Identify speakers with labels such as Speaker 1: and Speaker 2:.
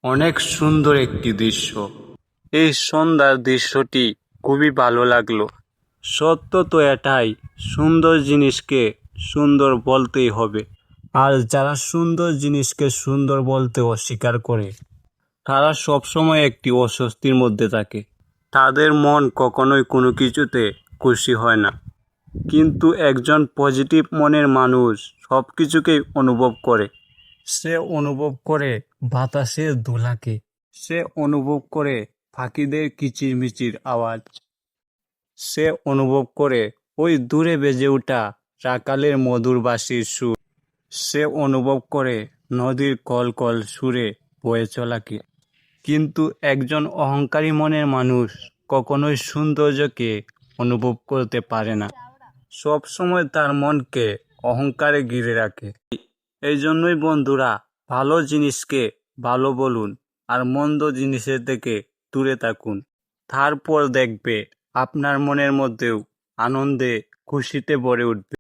Speaker 1: অনেক সুন্দর একটি দৃশ্য। এই সন্ধ্যার দৃশ্যটি খুবই ভালো লাগলো। সত্য তো এটাই, সুন্দর জিনিসকে সুন্দর বলতেই হবে। আর যারা সুন্দর জিনিসকে সুন্দর বলতে অস্বীকার করে তারা সবসময় একটি অস্বস্তির মধ্যে থাকে। তাদের মন কখনোই কোনো কিছুতে খুশি হয় না। কিন্তু একজন পজিটিভ মনের মানুষ সব কিছুকেই অনুভব করে। সে অনুভব করে বাতাসের দোলাকে, সে অনুভব করে পাখিদের কিচিরমিচির আওয়াজ, সে অনুভব করে ওই দূরে বেজে ওঠা রাকালের মধুর বাঁশির সুর, সে অনুভব করে নদীর কলকল সুরে বয়ে চলাকে। কিন্তু একজন অহংকারী মনের মানুষ কখনোই সৌন্দর্যকে অনুভব করতে পারে না। সব সময় তার মনকে অহংকারে ঘিরে রাখে। এই জন্যই বন্ধুরা, ভালো জিনিসকে ভালো বলুন আর মন্দ জিনিসের থেকে দূরে থাকুন। তারপর দেখবে আপনার মনের মধ্যেও আনন্দে খুশিতে ভরে উঠবে।